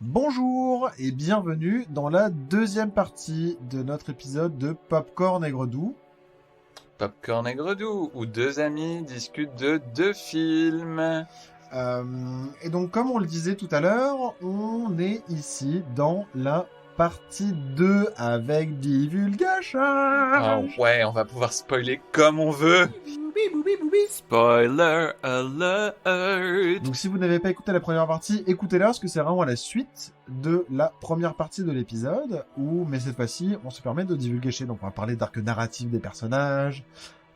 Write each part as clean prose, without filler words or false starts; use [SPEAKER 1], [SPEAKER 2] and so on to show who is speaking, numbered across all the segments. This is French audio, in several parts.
[SPEAKER 1] Bonjour et bienvenue dans la deuxième partie de notre épisode de Popcorn Aigre Doux.
[SPEAKER 2] Popcorn Aigre Doux, où deux amis discutent de deux films.
[SPEAKER 1] Et donc, comme on le disait tout à l'heure, on est ici dans la partie 2 avec divulgation.
[SPEAKER 2] Ah ouais, on va pouvoir spoiler comme on veut. Spoiler alert.
[SPEAKER 1] Donc, si vous n'avez pas écouté la première partie, écoutez-la parce que c'est vraiment la suite de la première partie de l'épisode. Mais cette fois-ci, on se permet de divulgacher. Donc, on va parler d'arc narratif des personnages,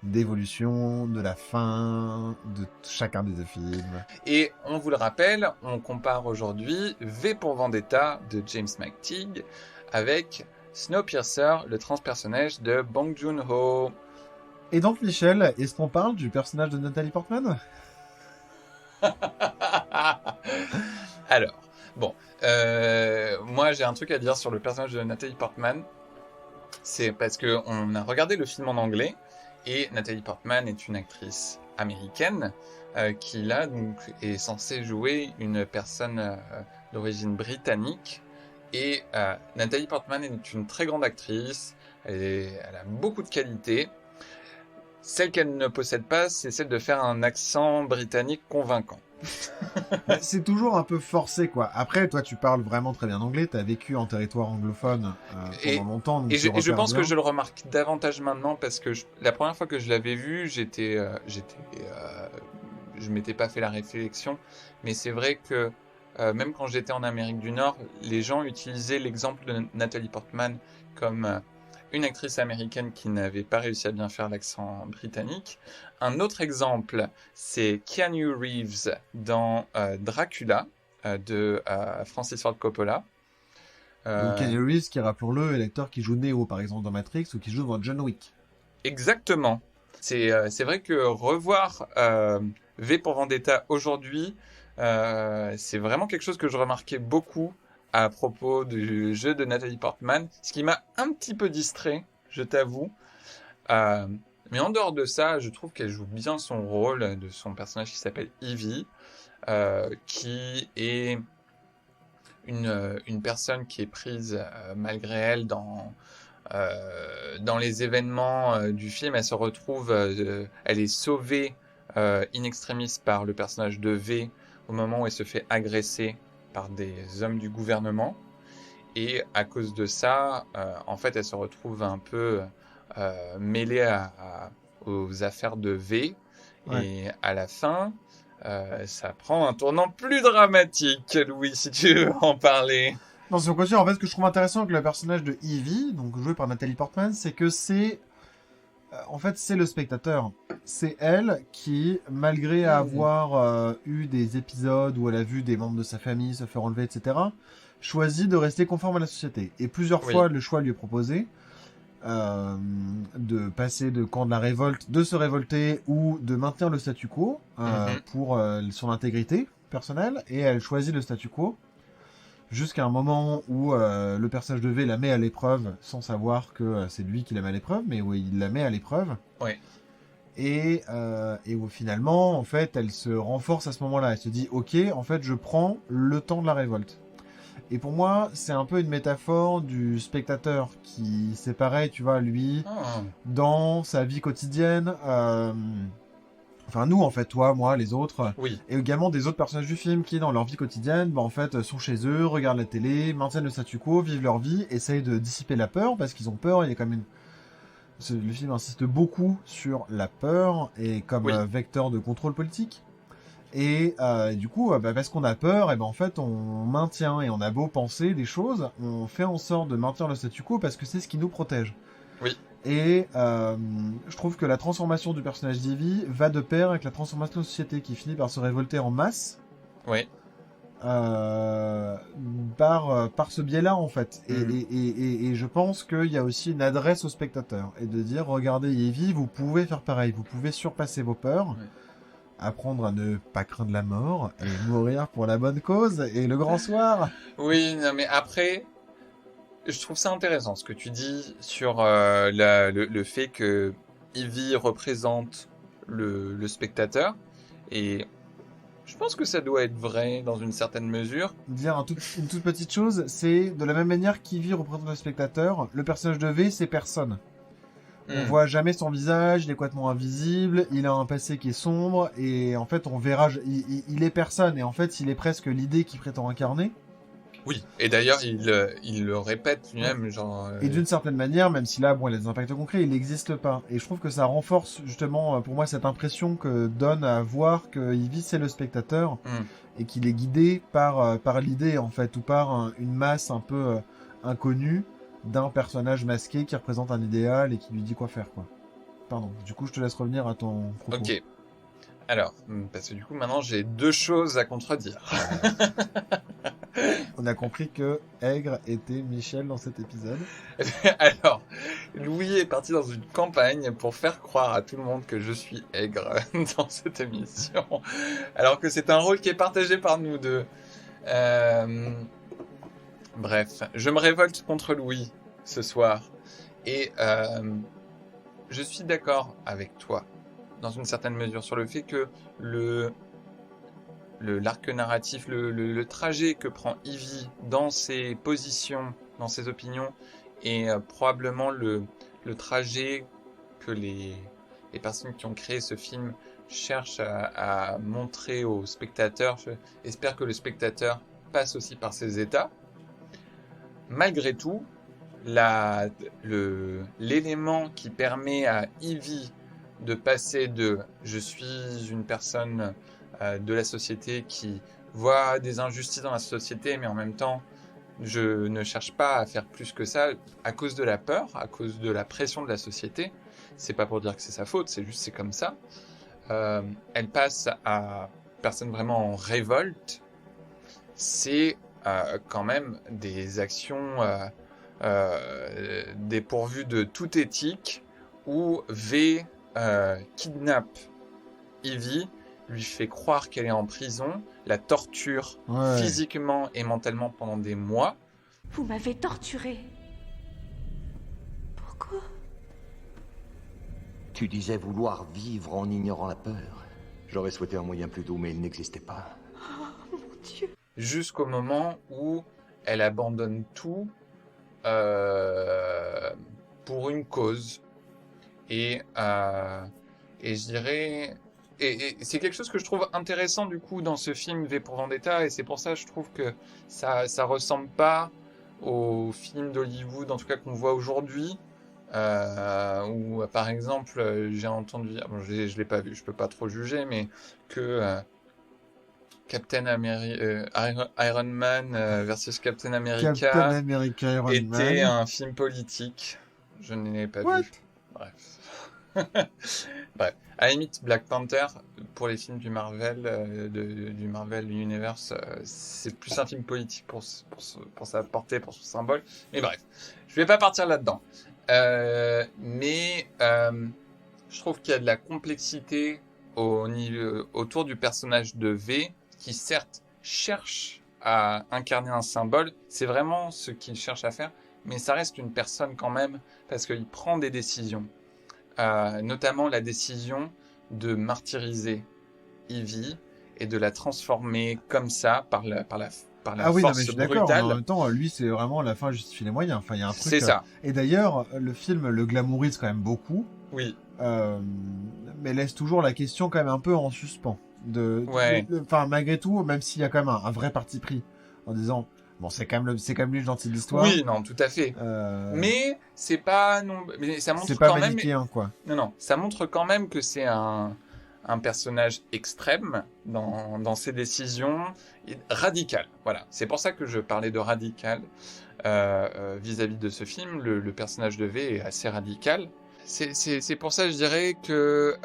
[SPEAKER 1] d'évolution, de la fin, de chacun des deux films.
[SPEAKER 2] Et on vous le rappelle, on compare aujourd'hui V pour Vendetta de James McTeague avec Snowpiercer, le transpersonnage de Bong Joon-ho.
[SPEAKER 1] Et donc, Michel, est-ce qu'on parle du personnage de Nathalie Portman ?
[SPEAKER 2] Alors, bon, moi j'ai un truc à dire sur le personnage de Nathalie Portman. C'est parce que on a regardé le film en anglais et Nathalie Portman est une actrice américaine qui là donc est censée jouer une personne d'origine britannique. Et Nathalie Portman est une très grande actrice. Elle a beaucoup de qualités. Celle qu'elle ne possède pas, c'est celle de faire un accent britannique convaincant.
[SPEAKER 1] C'est toujours un peu forcé, quoi. Après, toi, tu parles vraiment très bien anglais, t'as vécu en territoire anglophone pendant longtemps. Donc
[SPEAKER 2] Et je pense
[SPEAKER 1] bien.
[SPEAKER 2] que je le remarque davantage maintenant parce que la première fois que je l'avais vu, je m'étais pas fait la réflexion, mais c'est vrai que même quand j'étais en Amérique du Nord, les gens utilisaient l'exemple de Nathalie Portman comme une actrice américaine qui n'avait pas réussi à bien faire l'accent britannique. Un autre exemple, c'est Keanu Reeves dans Dracula de Francis Ford Coppola.
[SPEAKER 1] Donc, Keanu Reeves, qui, rappelons-le, est l'acteur qui joue Neo, par exemple, dans Matrix, ou qui joue dans John Wick.
[SPEAKER 2] Exactement. C'est vrai que revoir V pour Vendetta aujourd'hui, c'est vraiment quelque chose que je remarquais beaucoup à propos du jeu de Nathalie Portman, ce qui m'a un petit peu distrait, je t'avoue. Mais en dehors de ça, je trouve qu'elle joue bien son rôle de son personnage qui s'appelle Evie, qui est une personne qui est prise malgré elle dans les événements du film. Elle se retrouve, elle est sauvée in extremis par le personnage de V au moment où elle se fait agresser par des hommes du gouvernement. Et à cause de ça, en fait, elle se retrouve un peu mêlée aux affaires de V.
[SPEAKER 1] Ouais.
[SPEAKER 2] Et à la fin, ça prend un tournant plus dramatique, Louis, si tu veux en parler.
[SPEAKER 1] Non, c'est au contraire, en fait, ce que je trouve intéressant avec le personnage de Evie, donc joué par Nathalie Portman, c'est que c'est... en fait, c'est le spectateur. C'est elle qui, malgré avoir eu des épisodes où elle a vu des membres de sa famille se faire enlever, etc., choisit de rester conforme à la société. Et plusieurs fois, le choix lui est proposé de passer de camp de la révolte, de se révolter ou de maintenir le statu quo pour son intégrité personnelle. Et elle choisit le statu quo jusqu'à un moment où le personnage de V la met à l'épreuve sans savoir que c'est lui qui la met à l'épreuve, mais où il la met à l'épreuve.
[SPEAKER 2] Oui.
[SPEAKER 1] Et où finalement, en fait, elle se renforce à ce moment-là. Elle se dit, ok, en fait, je prends le temps de la révolte. Et pour moi, c'est un peu une métaphore du spectateur qui, c'est pareil, tu vois, lui, dans sa vie quotidienne, enfin nous en fait, toi, moi, les autres, et également des autres personnages du film qui, dans leur vie quotidienne, en fait, sont chez eux, regardent la télé, maintiennent le statu quo, vivent leur vie, essayent de dissiper la peur, parce qu'ils ont peur, il y a quand même le film insiste beaucoup sur la peur, et comme vecteur de contrôle politique. Et du coup, parce qu'on a peur, et en fait, on maintient, et on a beau penser des choses, on fait en sorte de maintenir le statu quo parce que c'est ce qui nous protège.
[SPEAKER 2] Oui.
[SPEAKER 1] Et je trouve que la transformation du personnage d'Evie va de pair avec la transformation de la société qui finit par se révolter en masse.
[SPEAKER 2] Oui.
[SPEAKER 1] Par ce biais-là, en fait. Et je pense qu'il y a aussi une adresse au spectateur. Et de dire, regardez Evie, vous pouvez faire pareil, vous pouvez surpasser vos peurs. Oui. Apprendre à ne pas craindre la mort et mourir pour la bonne cause et le grand soir.
[SPEAKER 2] Oui, non, mais après, je trouve ça intéressant ce que tu dis sur le fait que Evie représente le spectateur. Et Je pense que ça doit être vrai dans une certaine mesure.
[SPEAKER 1] Dire une toute petite chose, c'est de la même manière qu'Ivy représente le spectateur, le personnage de V, c'est personne. On voit jamais son visage, il est complètement invisible, il a un passé qui est sombre, et en fait, on verra, il est personne, et en fait, il est presque l'idée qu'il prétend incarner.
[SPEAKER 2] Oui, et d'ailleurs, il le répète lui-même, genre...
[SPEAKER 1] Et d'une certaine manière, même si là, bon, il a des impacts concrets, il n'existe pas. Et je trouve que ça renforce, justement, pour moi, cette impression que donne à voir que Ivy, c'est le spectateur, et qu'il est guidé par l'idée, en fait, ou par une masse un peu inconnue, d'un personnage masqué qui représente un idéal et qui lui dit quoi faire, quoi. Pardon. Du coup, je te laisse revenir à ton propos.
[SPEAKER 2] Ok. Alors, parce que du coup, maintenant, j'ai 2 choses à contredire.
[SPEAKER 1] On a compris que Aigre était Michel dans cet épisode.
[SPEAKER 2] Alors, Louis est parti dans une campagne pour faire croire à tout le monde que je suis aigre dans cette émission. Alors que c'est un rôle qui est partagé par nous deux. Bref, je me révolte contre Louis ce soir. Et je suis d'accord avec toi, dans une certaine mesure, sur le fait que l'arc narratif, le trajet que prend Ivy dans ses positions, dans ses opinions, est probablement le trajet que les personnes qui ont créé ce film cherchent à montrer aux spectateurs. J'espère que le spectateur passe aussi par ces états. Malgré tout, l'élément qui permet à Ivy de passer de « je suis une personne de la société qui voit des injustices dans la société, mais en même temps, je ne cherche pas à faire plus que ça à cause de la peur, à cause de la pression de la société. C'est pas pour dire que c'est sa faute, c'est juste c'est comme ça. » Elle passe à personne vraiment en révolte. C'est quand même des actions dépourvues de toute éthique où V kidnappe Ivy, lui fait croire qu'elle est en prison, la torture physiquement et mentalement pendant des mois.
[SPEAKER 3] Vous m'avez torturé. Pourquoi ?
[SPEAKER 4] Tu disais vouloir vivre en ignorant la peur. J'aurais souhaité un moyen plus doux, mais il n'existait pas.
[SPEAKER 3] Oh, mon Dieu.
[SPEAKER 2] Jusqu'au moment où elle abandonne tout pour une cause. Et je dirais... Et c'est quelque chose que je trouve intéressant du coup dans ce film V pour Vendetta, et c'est pour ça que je trouve que ça ressemble pas aux films d'Hollywood, en tout cas qu'on voit aujourd'hui, où par exemple j'ai entendu, bon, je l'ai pas vu, je peux pas trop juger, mais que Iron Man versus Captain America était un film politique. Je ne l'ai pas vu. Bref. Bref. À la limite, Black Panther, pour les films du Marvel, du Marvel Universe, c'est plus un film politique pour sa portée, pour son symbole. Mais bref, je vais pas partir là-dedans. Mais je trouve qu'il y a de la complexité autour du personnage de V, qui certes cherche à incarner un symbole. C'est vraiment ce qu'il cherche à faire, mais ça reste une personne quand même, parce qu'il prend des décisions. Notamment la décision de martyriser Ivy et de la transformer comme ça par la force
[SPEAKER 1] non, mais je suis d'accord.
[SPEAKER 2] brutale.
[SPEAKER 1] En même temps, lui, c'est vraiment la fin justifie les moyens. Enfin, il y a un truc.
[SPEAKER 2] C'est ça.
[SPEAKER 1] Et d'ailleurs, le film le glamourise quand même beaucoup.
[SPEAKER 2] Oui.
[SPEAKER 1] Mais laisse toujours la question quand même un peu en suspens. Enfin, malgré tout, même s'il y a quand même un vrai parti pris en disant. Bon, c'est quand même lui le gentil de l'histoire.
[SPEAKER 2] Oui, non, tout à fait. Mais c'est pas non, mais ça montre
[SPEAKER 1] c'est pas
[SPEAKER 2] quand
[SPEAKER 1] manichéen,
[SPEAKER 2] même.
[SPEAKER 1] Quoi.
[SPEAKER 2] Non, ça montre quand même que c'est un personnage extrême dans ses décisions, radical. Voilà, c'est pour ça que je parlais de radical vis-à-vis de ce film. Le personnage de V est assez radical. C'est pour ça que je dirais que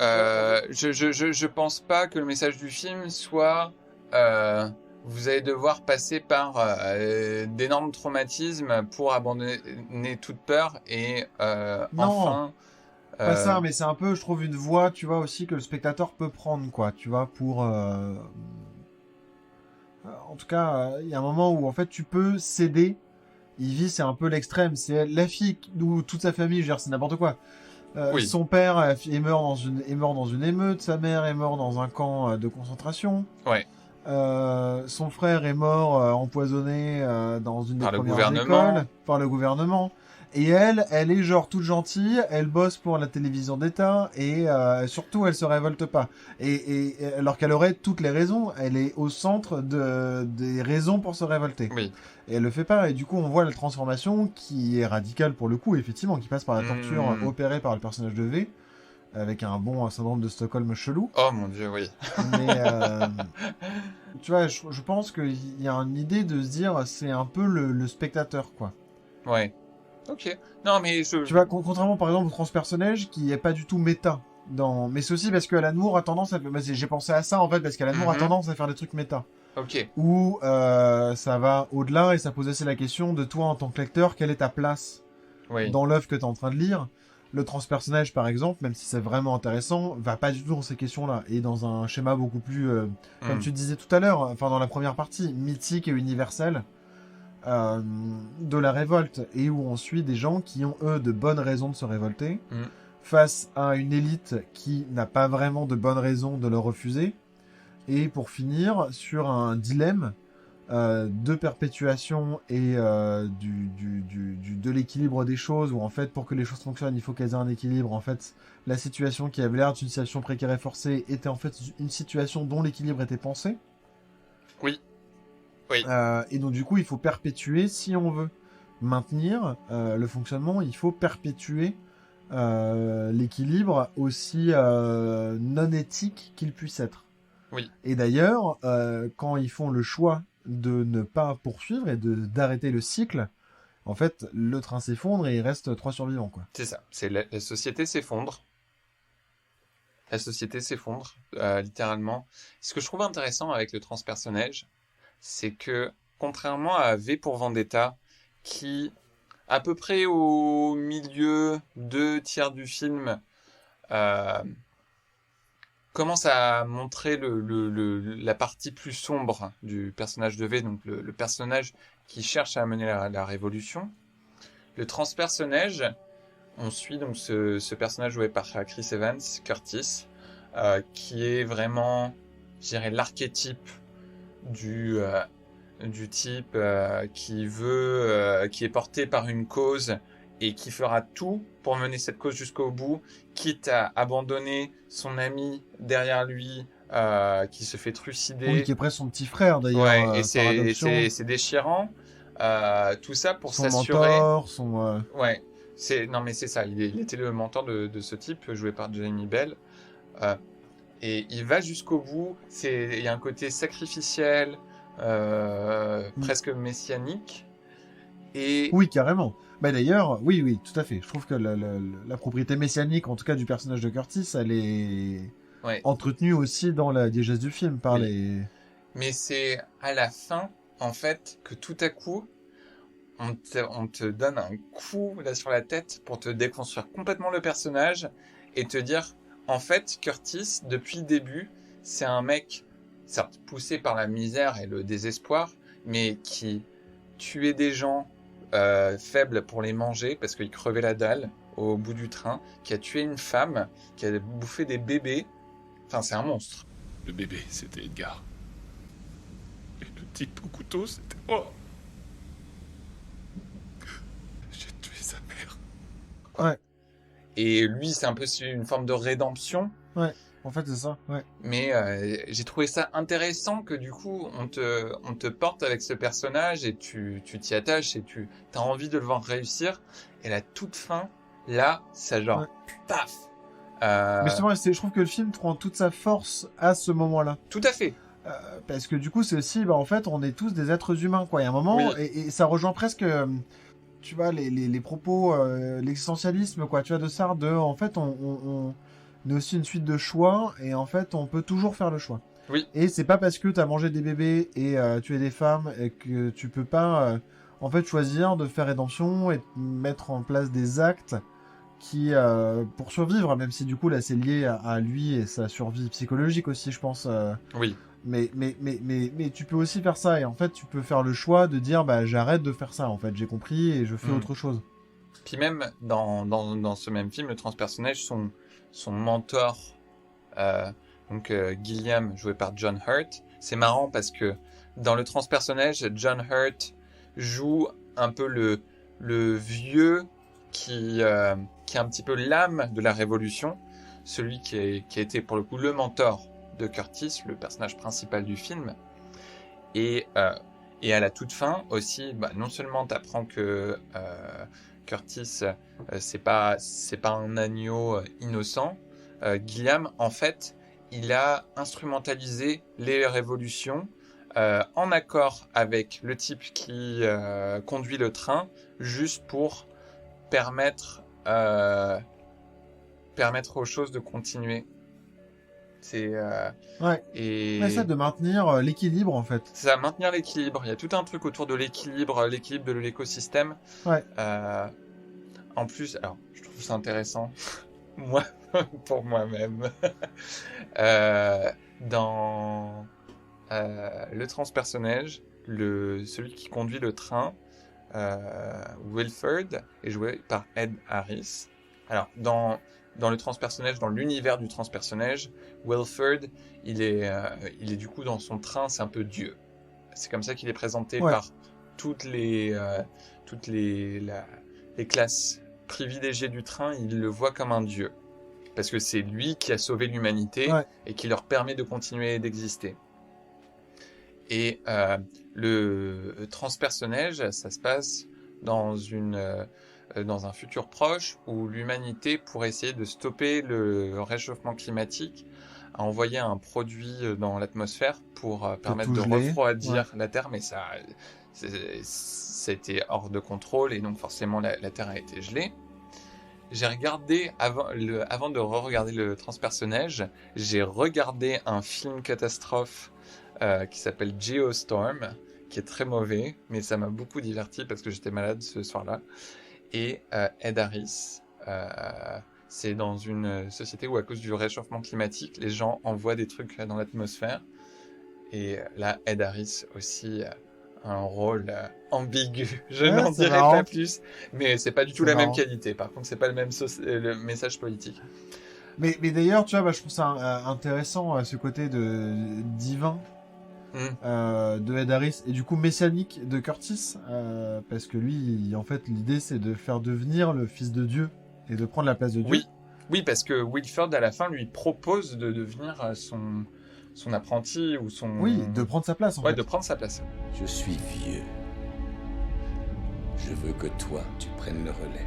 [SPEAKER 2] je pense pas que le message du film soit vous allez devoir passer par d'énormes traumatismes pour abandonner toute peur et enfin...
[SPEAKER 1] Pas ça, mais c'est un peu, je trouve, une voie, tu vois, aussi que le spectateur peut prendre, quoi, tu vois, pour... En tout cas, il y a un moment où, en fait, tu peux céder. Ivy, c'est un peu l'extrême. C'est la fille, ou toute sa famille, je veux dire, c'est n'importe quoi.
[SPEAKER 2] Oui.
[SPEAKER 1] Son père est mort dans une émeute, sa mère est morte dans un camp de concentration.
[SPEAKER 2] Ouais.
[SPEAKER 1] Son frère est mort empoisonné dans une des
[SPEAKER 2] Par le
[SPEAKER 1] premières
[SPEAKER 2] gouvernement.
[SPEAKER 1] écoles par le gouvernement. Et elle est genre toute gentille, elle bosse pour la télévision d'État et surtout elle se révolte pas. Et alors qu'elle aurait toutes les raisons, elle est au centre des raisons pour se révolter.
[SPEAKER 2] Oui.
[SPEAKER 1] Et elle le fait pas. Et du coup on voit la transformation qui est radicale pour le coup, effectivement, qui passe par la torture opérée par le personnage de V, avec un bon syndrome de Stockholm chelou.
[SPEAKER 2] Oh mon dieu, oui.
[SPEAKER 1] Mais tu vois, je pense qu'il y a une idée de se dire c'est un peu le spectateur, quoi.
[SPEAKER 2] Ouais. Ok. Non, mais je...
[SPEAKER 1] Tu vois, contrairement par exemple au transpersonnage qui est pas du tout méta. Mais c'est aussi parce qu'Alan Moore a tendance à... J'ai pensé à ça en fait parce qu'Alan Moore a tendance à faire des trucs méta.
[SPEAKER 2] Ok.
[SPEAKER 1] Où ça va au-delà et ça pose aussi la question de toi en tant que lecteur, quelle est ta place
[SPEAKER 2] Oui.
[SPEAKER 1] dans l'œuvre que tu es en train de lire. Le transpersonnage par exemple, même si c'est vraiment intéressant, va pas du tout dans ces questions-là. Et dans un schéma beaucoup plus, comme tu disais tout à l'heure, enfin dans la première partie, mythique et universel, de la révolte, et où on suit des gens qui ont, eux, de bonnes raisons de se révolter, face à une élite qui n'a pas vraiment de bonnes raisons de le refuser, et pour finir, sur un dilemme de perpétuation et de l'équilibre des choses, où en fait, pour que les choses fonctionnent, il faut qu'elles aient un équilibre. En fait, la situation qui avait l'air d'une situation précaire et forcée était en fait une situation dont l'équilibre était pensé.
[SPEAKER 2] Oui. Oui.
[SPEAKER 1] Et donc du coup, il faut perpétuer, si on veut maintenir le fonctionnement, il faut perpétuer l'équilibre aussi non éthique qu'il puisse être.
[SPEAKER 2] Oui.
[SPEAKER 1] Et d'ailleurs, quand ils font le choix de ne pas poursuivre et d'arrêter le cycle, en fait, le train s'effondre et il reste 3 survivants, quoi.
[SPEAKER 2] C'est ça. La société s'effondre. La société s'effondre, littéralement. Ce que je trouve intéressant avec le transpersonnage, c'est que, contrairement à V pour Vendetta, qui, à peu près au milieu, 2/3 du film, commence à montrer la partie plus sombre du personnage de V, donc le personnage qui cherche à mener la révolution. Le transpersonnage, on suit donc ce personnage joué par Chris Evans, Curtis, qui est vraiment, je dirais, l'archétype du type qui est porté par une cause et qui fera tout pour mener cette cause jusqu'au bout, quitte à abandonner son ami derrière lui, qui se fait trucider.
[SPEAKER 1] Oui, qui est presque son petit frère d'ailleurs.
[SPEAKER 2] Ouais, et c'est déchirant. Tout ça pour
[SPEAKER 1] son
[SPEAKER 2] s'assurer.
[SPEAKER 1] Mentor,
[SPEAKER 2] Ouais, non mais c'est ça. Il était le mentor de ce type joué par Jamie Bell. Et il va jusqu'au bout. Il y a un côté sacrificiel, presque messianique. Et
[SPEAKER 1] oui, carrément. Bah d'ailleurs, oui, tout à fait. Je trouve que la propriété messianique, en tout cas du personnage de Curtis, elle est entretenue aussi dans la diégèse du film par les...
[SPEAKER 2] Mais c'est à la fin, en fait, que tout à coup, on te donne un coup là sur la tête pour te déconstruire complètement le personnage et te dire, en fait, Curtis, depuis le début, c'est un mec, certes poussé par la misère et le désespoir, mais qui tuait des gens faibles pour les manger parce qu'ils crevaient la dalle au bout du train, qui a tué une femme, qui a bouffé des bébés. Enfin, c'est un monstre.
[SPEAKER 5] Le bébé, c'était Edgar. Et le type au couteau, c'était moi. J'ai tué sa mère.
[SPEAKER 1] Ouais.
[SPEAKER 2] Et lui, c'est un peu une forme de rédemption.
[SPEAKER 1] Ouais, en fait, c'est ça, ouais.
[SPEAKER 2] Mais j'ai trouvé ça intéressant que du coup, on te porte avec ce personnage et tu t'y attaches et tu as envie de le voir réussir. Et la toute fin, là, ça genre, paf.
[SPEAKER 1] Mais justement, je trouve que le film prend toute sa force à ce moment-là.
[SPEAKER 2] Tout à fait.
[SPEAKER 1] Parce que du coup, c'est aussi, en fait, on est tous des êtres humains, quoi. Il y a un moment, et ça rejoint presque, tu vois, les propos, l'existentialisme, quoi. Tu vois, de Sartre, en fait, on est aussi une suite de choix, et en fait, on peut toujours faire le choix.
[SPEAKER 2] Oui.
[SPEAKER 1] Et c'est pas parce que t'as mangé des bébés et tué des femmes et que tu peux pas, en fait, choisir de faire rédemption et de mettre en place des actes qui, pour survivre, même si du coup là c'est lié à lui et sa survie psychologique aussi, je pense.
[SPEAKER 2] Oui.
[SPEAKER 1] Mais tu peux aussi faire ça et en fait tu peux faire le choix de dire bah j'arrête de faire ça en fait, j'ai compris et je fais autre chose.
[SPEAKER 2] Puis même dans ce même film, le transpersonnage, son mentor donc Gilliam joué par John Hurt. C'est marrant parce que dans le transpersonnage, John Hurt joue un peu le vieux qui est un petit peu l'âme de la Révolution, celui qui a été pour le coup le mentor de Curtis, le personnage principal du film. Et à la toute fin aussi, non seulement t'apprends que Curtis c'est pas un agneau innocent. Gilliam, en fait, il a instrumentalisé les révolutions en accord avec le type qui conduit le train, juste pour permettre aux choses de continuer. C'est
[SPEAKER 1] Ouais.
[SPEAKER 2] et
[SPEAKER 1] Mais ça, de maintenir l'équilibre, en fait.
[SPEAKER 2] ça va maintenir l'équilibre. Il y a tout un truc autour de l'équilibre de l'écosystème.
[SPEAKER 1] Ouais.
[SPEAKER 2] En plus, alors, je trouve ça intéressant, moi, pour moi-même, dans le transpersonnage, celui qui conduit le train, Wilford, est joué par Ed Harris. Alors, dans le transpersonnage, dans l'univers du transpersonnage, Wilford, il est du coup dans son train, c'est un peu Dieu. C'est comme ça qu'il est présenté par toutes les classes privilégiées du train. Il le voit comme un Dieu. Parce que c'est lui qui a sauvé l'humanité et qui leur permet de continuer d'exister. Et le transpersonnage, ça se passe dans un futur proche où l'humanité, pour essayer de stopper le réchauffement climatique, a envoyé un produit dans l'atmosphère pour permettre de refroidir la Terre, mais ça a été hors de contrôle et donc forcément la Terre a été gelée. J'ai regardé, avant de re-regarder le transpersonnage, j'ai regardé un film catastrophe qui s'appelle Geostorm, qui est très mauvais, mais ça m'a beaucoup diverti parce que j'étais malade ce soir-là. Et Ed Harris, c'est dans une société où à cause du réchauffement climatique, les gens envoient des trucs dans l'atmosphère. Et là, Ed Harris aussi a un rôle ambigu. Je n'en dirai pas plus, mais c'est pas du tout la même qualité. Par contre, c'est pas le message politique.
[SPEAKER 1] Mais d'ailleurs, tu vois, je trouve ça intéressant, ce côté de divin de Ed Harris et du coup messianique de Curtis, parce que lui, en fait, l'idée c'est de faire devenir le fils de Dieu et de prendre la place de Dieu.
[SPEAKER 2] Oui, parce que Wilford à la fin lui propose de devenir son apprenti ou son...
[SPEAKER 1] Oui, de prendre sa place en fait.
[SPEAKER 2] De prendre sa place.
[SPEAKER 6] Je suis vieux. Je veux que toi, tu prennes le relais.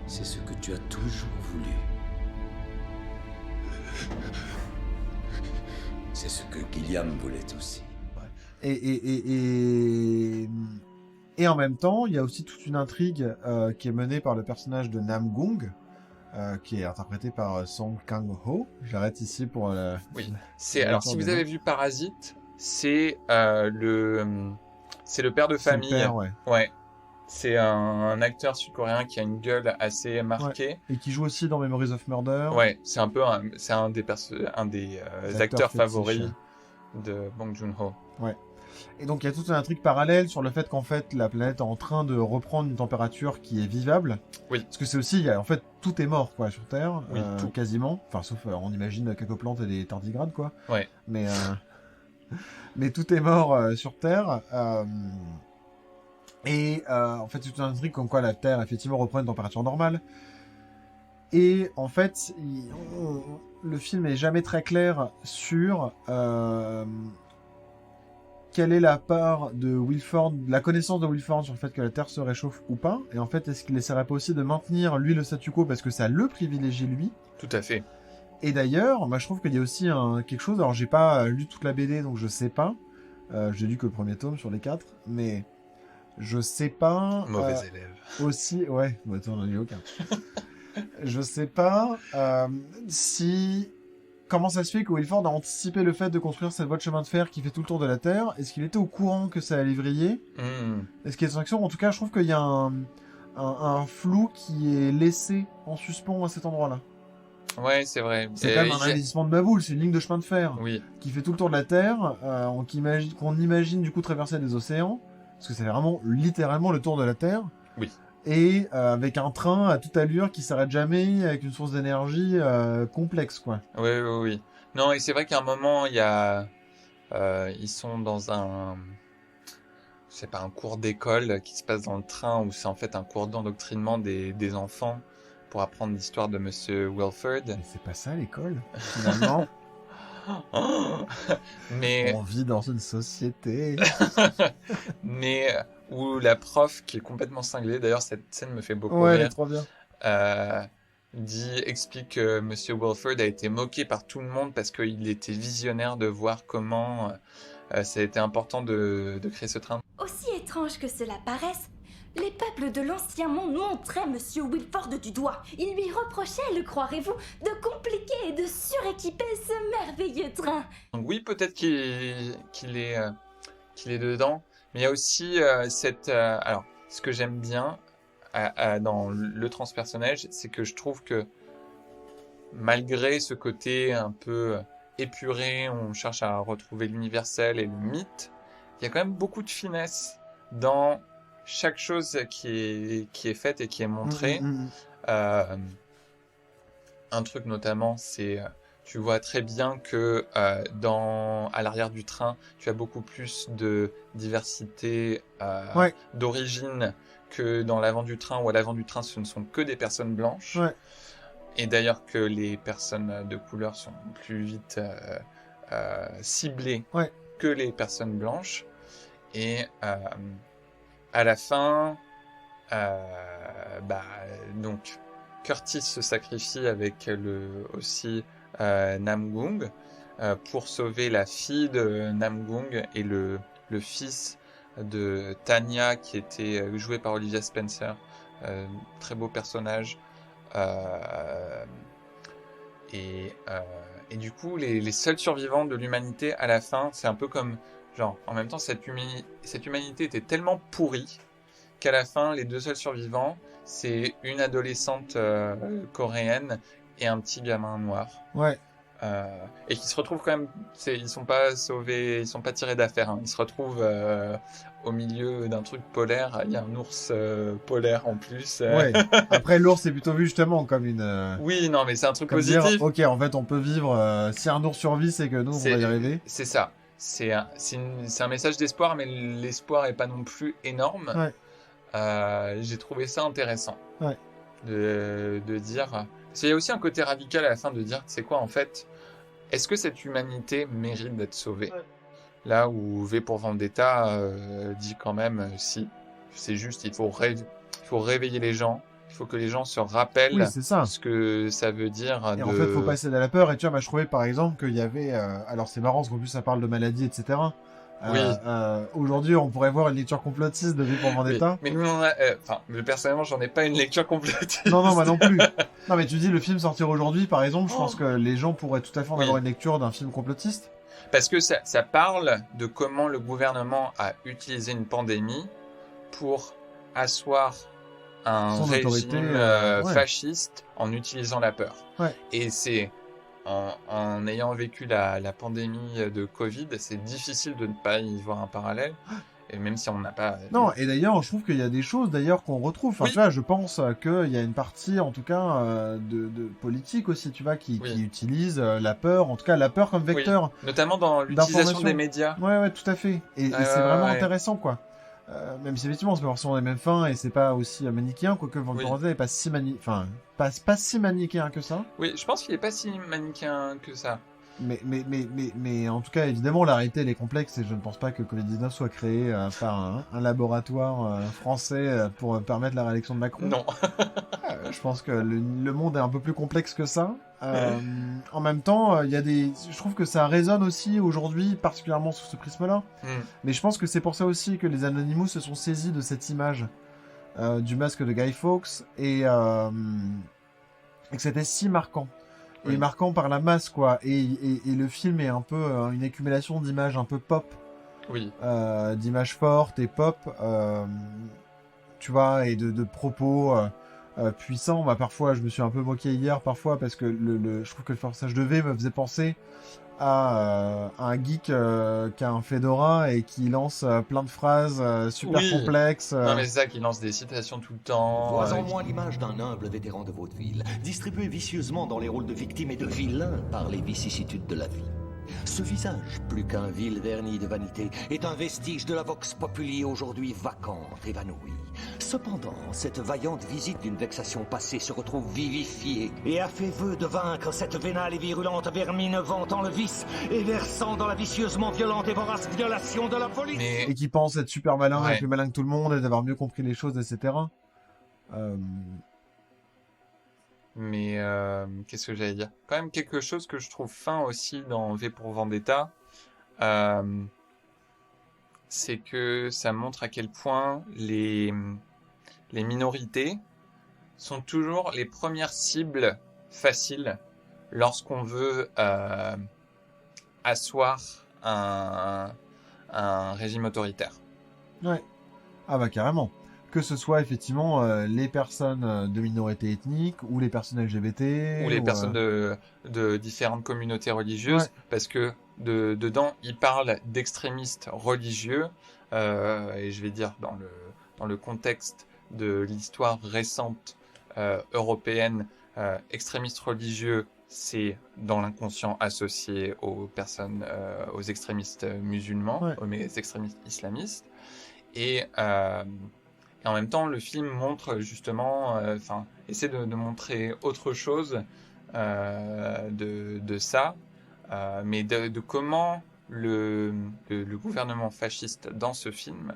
[SPEAKER 6] C'est ce que tu as toujours voulu. C'est ce que Gilliam voulait aussi.
[SPEAKER 1] Et en même temps, il y a aussi toute une intrigue qui est menée par le personnage de Nam Gong, qui est interprété par Song Kang-ho. J'arrête ici pour...
[SPEAKER 2] Alors, si vous avez vu Parasite, c'est le père de famille.
[SPEAKER 1] C'est le père,
[SPEAKER 2] ouais. C'est un acteur sud-coréen qui a une gueule assez marquée.
[SPEAKER 1] Et qui joue aussi dans Memories of Murder.
[SPEAKER 2] Ouais, c'est un peu un des acteurs favoris de Bong Joon-ho.
[SPEAKER 1] Ouais. Et donc il y a toute une intrigue parallèle sur le fait qu'en fait la planète est en train de reprendre une température qui est vivable.
[SPEAKER 2] Oui.
[SPEAKER 1] Parce que c'est aussi, en fait, tout est mort quoi sur Terre,
[SPEAKER 2] oui, tout.
[SPEAKER 1] quasiment. Enfin, sauf on imagine quelques plantes et des tardigrades quoi.
[SPEAKER 2] Ouais.
[SPEAKER 1] Mais tout est mort sur Terre. Et en fait, c'est toute une intrigue comme quoi la Terre effectivement reprend une température normale. Et en fait, le film est jamais très clair sur quelle est la part de Wilford, la connaissance de Wilford sur le fait que la Terre se réchauffe ou pas. Et en fait, est-ce qu'il essaierait pas aussi de maintenir lui le statu quo parce que ça le privilégie lui.
[SPEAKER 2] Tout à fait.
[SPEAKER 1] Et d'ailleurs, moi je trouve qu'il y a aussi quelque chose. Alors j'ai pas lu toute la BD donc je sais pas. J'ai lu que le premier tome sur les 4, mais je sais pas.
[SPEAKER 2] Mauvais élève.
[SPEAKER 1] Aussi, ouais, attends, on n'en a eu aucun. Je sais pas si... Comment ça se fait que Wilford a anticipé le fait de construire cette voie de chemin de fer qui fait tout le tour de la Terre? Est-ce qu'il était au courant que ça allait vriller? Est-ce qu'il y a des actions? En tout cas, je trouve qu'il y a un flou qui est laissé en suspens à cet endroit-là.
[SPEAKER 2] Ouais, c'est vrai.
[SPEAKER 1] C'est quand même un investissement de baboule, c'est une ligne de chemin de fer qui fait tout le tour de la Terre, qu'on imagine du coup traverser des océans, parce que c'est vraiment littéralement le tour de la Terre.
[SPEAKER 2] Oui.
[SPEAKER 1] et avec un train à toute allure qui s'arrête jamais, avec une source d'énergie complexe, quoi.
[SPEAKER 2] Oui, oui, oui. Non, et c'est vrai qu'à un moment, il y a, ils sont dans c'est pas un cours d'école qui se passe dans le train, où c'est en fait un cours d'endoctrinement des enfants pour apprendre l'histoire de Monsieur Wilford.
[SPEAKER 1] Mais c'est pas ça l'école, finalement.
[SPEAKER 2] Mais,
[SPEAKER 1] On vit dans une société.
[SPEAKER 2] mais où la prof, qui est complètement cinglée, d'ailleurs cette scène me fait beaucoup
[SPEAKER 1] Ouais, elle est
[SPEAKER 2] rire,
[SPEAKER 1] trop bien.
[SPEAKER 2] explique que Monsieur Wilford a été moqué par tout le monde parce qu'il était visionnaire de voir comment ça a été important de créer ce train.
[SPEAKER 3] Aussi étrange que cela paraisse, les peuples de l'Ancien Monde montraient Monsieur Wilford du doigt. Ils lui reprochaient, le croirez-vous, de compliquer et de suréquiper ce merveilleux train.
[SPEAKER 2] Donc oui, peut-être qu'il est dedans, mais il y a aussi alors, ce que j'aime bien dans le transpersonnage, c'est que je trouve que malgré ce côté un peu épuré, on cherche à retrouver l'universel et le mythe, il y a quand même beaucoup de finesse dans chaque chose qui est faite et qui est montrée. Un truc notamment, c'est tu vois très bien que à l'arrière du train, tu as beaucoup plus de diversité d'origine que dans l'avant du train, où à l'avant du train, ce ne sont que des personnes blanches.
[SPEAKER 1] Ouais.
[SPEAKER 2] Et d'ailleurs que les personnes de couleur sont plus vite ciblées que les personnes blanches. Et à la fin, donc Curtis se sacrifie avec aussi Namgung pour sauver la fille de Namgung et le fils de Tanya, qui était joué par Olivia Spencer, très beau personnage. Et du coup, les seuls survivants de l'humanité à la fin, c'est un peu comme genre, en même temps, cette humanité était tellement pourrie qu'à la fin, les deux seuls survivants, c'est une adolescente coréenne et un petit gamin noir.
[SPEAKER 1] Ouais.
[SPEAKER 2] Et qui se retrouvent quand même, ils sont pas sauvés, ils sont pas tirés d'affaire, hein. Ils se retrouvent au milieu d'un truc polaire. Il y a un ours polaire en plus.
[SPEAKER 1] Ouais. Après, l'ours est plutôt vu justement comme une.
[SPEAKER 2] Oui, non, mais c'est un truc
[SPEAKER 1] comme
[SPEAKER 2] positif.
[SPEAKER 1] Dire, ok, en fait, on peut vivre. Si un ours survit, c'est que nous, on va y arriver.
[SPEAKER 2] C'est ça. C'est un message d'espoir, mais l'espoir est pas non plus énorme.
[SPEAKER 1] Ouais.
[SPEAKER 2] J'ai trouvé ça intéressant.
[SPEAKER 1] Ouais.
[SPEAKER 2] De dire. Il y a aussi un côté radical à la fin de dire, c'est quoi en fait, est-ce que cette humanité mérite d'être sauvée? Là où V pour Vendetta dit quand même, si, c'est juste, il faut réveiller les gens, il faut que les gens se rappellent ce que ça veut dire.
[SPEAKER 1] Et en fait, il faut passer de la peur. Et tu vois, je trouvais par exemple qu'il y avait... alors c'est marrant, parce qu'en plus ça parle de maladies, etc.
[SPEAKER 2] Oui.
[SPEAKER 1] Aujourd'hui, on pourrait voir une lecture complotiste de V pour Vendetta.
[SPEAKER 2] Mais nous, personnellement, j'en ai pas une lecture complotiste.
[SPEAKER 1] Non, moi non plus. Non, mais tu dis le film sortir aujourd'hui, par exemple, je pense que les gens pourraient tout à fait en avoir une lecture d'un film complotiste.
[SPEAKER 2] Parce que ça parle de comment le gouvernement a utilisé une pandémie pour asseoir un régime fasciste en utilisant la peur.
[SPEAKER 1] Ouais.
[SPEAKER 2] Et c'est... En ayant vécu la pandémie de Covid, c'est difficile de ne pas y voir un parallèle. Et même si on n'a pas...
[SPEAKER 1] Non, et d'ailleurs, je trouve qu'il y a des choses d'ailleurs qu'on retrouve. Enfin, tu vois, je pense qu'il y a une partie, en tout cas, de politique aussi, tu vois, qui utilise la peur, en tout cas la peur comme vecteur.
[SPEAKER 2] Oui. Notamment dans l'utilisation des médias.
[SPEAKER 1] Ouais, tout à fait. Et c'est vraiment intéressant, quoi. Même si effectivement c'est pas forcément les mêmes fins et c'est pas aussi manichéen, quoique Vendetta n'est pas si pas si manichéen que ça.
[SPEAKER 2] Oui, je pense qu'il est pas si manichéen que ça.
[SPEAKER 1] Mais en tout cas, évidemment, la réalité elle est complexe et je ne pense pas que Covid-19 soit créé par un laboratoire français pour permettre la réélection de Macron.
[SPEAKER 2] Non.
[SPEAKER 1] Je pense que le monde est un peu plus complexe que ça. En même temps, je trouve que ça résonne aussi aujourd'hui, particulièrement sous ce prisme-là. Mais je pense que c'est pour ça aussi que les Anonymous se sont saisis de cette image du masque de Guy Fawkes et que c'était si marquant. Et marquant par la masse, quoi. Et le film est un peu une accumulation d'images un peu pop.
[SPEAKER 2] Oui.
[SPEAKER 1] D'images fortes et pop. Tu vois, et de propos puissants. Parfois, je me suis un peu moqué hier, parfois, parce que je trouve que le forçage de V me faisait penser à un geek qui a un fedora et qui lance plein de phrases super
[SPEAKER 2] Oui.
[SPEAKER 1] complexes.
[SPEAKER 2] Non, mais c'est ça, qui lance des citations tout le temps.
[SPEAKER 4] Vois en moi l'image d'un humble vétéran de vaudeville, distribué vicieusement dans les rôles de victime et de vilain par les vicissitudes de la vie. Ce visage, plus qu'un vil vernis de vanité, est un vestige de la vox populi aujourd'hui vacante, évanouie. Cependant, cette vaillante visite d'une vexation passée se retrouve vivifiée et a fait vœu de vaincre cette vénale et virulente vermine vantant le vice et versant dans la vicieusement violente et vorace violation de la police.
[SPEAKER 2] Mais
[SPEAKER 1] Et qui pense être super malin,
[SPEAKER 2] Ouais.
[SPEAKER 1] et plus malin que tout le monde, et d'avoir mieux compris les choses, etc.
[SPEAKER 2] Qu'est-ce que j'allais dire? Quand même quelque chose que je trouve fin aussi dans V pour Vendetta, c'est que ça montre à quel point les minorités sont toujours les premières cibles faciles lorsqu'on veut asseoir un régime autoritaire.
[SPEAKER 1] Ouais. Ah bah carrément. Que ce soit effectivement les personnes de minorités ethniques ou les personnes LGBT
[SPEAKER 2] Ou les personnes de différentes communautés religieuses,
[SPEAKER 1] Ouais.
[SPEAKER 2] parce que dedans, ils parlent d'extrémistes religieux, et je vais dire dans le contexte de l'histoire récente européenne, extrémistes religieux, c'est dans l'inconscient associé aux personnes, aux extrémistes musulmans,
[SPEAKER 1] Ouais.
[SPEAKER 2] aux extrémistes islamistes, et en même temps, le film montre justement, essaie de montrer autre chose de ça, mais de comment le gouvernement fasciste dans ce film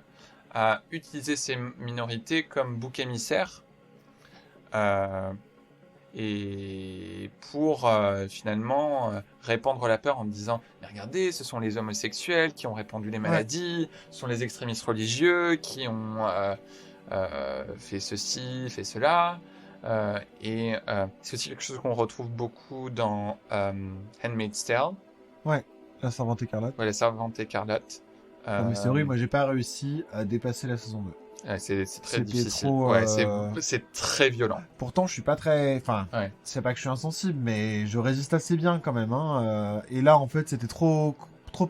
[SPEAKER 2] a utilisé ces minorités comme bouc émissaire, et pour finalement répandre la peur en disant mais regardez, ce sont les homosexuels qui ont répandu les maladies, ce sont les extrémistes religieux qui ont fait ceci, fait cela, et c'est aussi quelque chose qu'on retrouve beaucoup dans Handmaid's Tale,
[SPEAKER 1] La Servante Écarlate.
[SPEAKER 2] La Servante Écarlate.
[SPEAKER 1] Non, mais c'est horrible, moi j'ai pas réussi à dépasser la saison 2.
[SPEAKER 2] C'est très
[SPEAKER 1] C'était
[SPEAKER 2] difficile.
[SPEAKER 1] trop,
[SPEAKER 2] C'est très violent.
[SPEAKER 1] Pourtant, je suis pas très. Enfin,
[SPEAKER 2] Ouais.
[SPEAKER 1] c'est pas que je suis insensible, mais je résiste assez bien quand même. Hein. Et là, en fait, c'était trop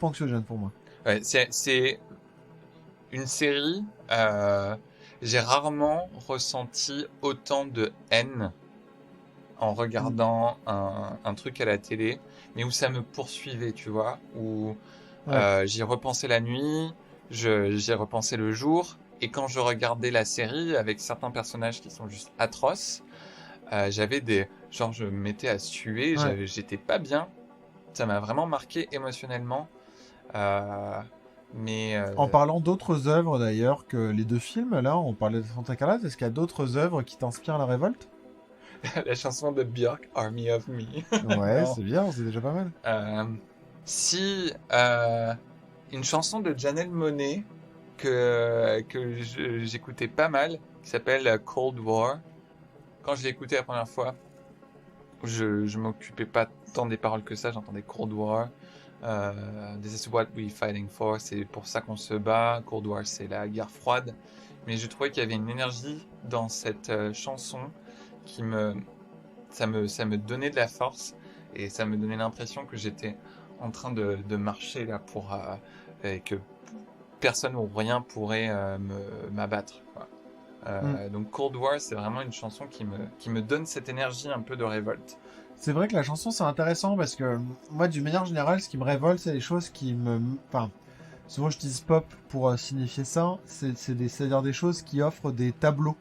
[SPEAKER 1] anxiogène pour moi.
[SPEAKER 2] Ouais, c'est une série. J'ai rarement ressenti autant de haine en regardant un truc à la télé, mais où ça me poursuivait, tu vois, où j'y repensais la nuit, j'y repensais le jour, et quand je regardais la série avec certains personnages qui sont juste atroces, j'avais genre je me mettais à suer, j'étais pas bien, ça m'a vraiment marqué émotionnellement.
[SPEAKER 1] En parlant d'autres œuvres d'ailleurs que les deux films, là, on parlait de Santa Écarlate, est-ce qu'il y a d'autres œuvres qui t'inspirent la révolte?
[SPEAKER 2] La chanson de Björk, Army of Me.
[SPEAKER 1] Ouais,
[SPEAKER 2] Non.
[SPEAKER 1] c'est bien, c'est déjà pas mal.
[SPEAKER 2] Si une chanson de Janelle Monáe que j'écoutais pas mal, qui s'appelle Cold War. Quand je l'ai écouté la première fois, je m'occupais pas tant des paroles que ça, j'entendais Cold War. This is what we're fighting for, c'est pour ça qu'on se bat. Cold War, c'est la guerre froide. Mais je trouvais qu'il y avait une énergie dans cette chanson qui ça me donnait de la force, et ça me donnait l'impression que j'étais en train de marcher là et que personne ou rien pourrait m'abattre, quoi. Donc Cold War, c'est vraiment une chanson qui me donne cette énergie un peu de révolte.
[SPEAKER 1] C'est vrai que la chanson, c'est intéressant parce que moi, d'une manière générale, ce qui me révolte, c'est les choses qui me... Enfin, souvent, je dis pop pour signifier ça. C'est-à-dire des choses qui offrent des tableaux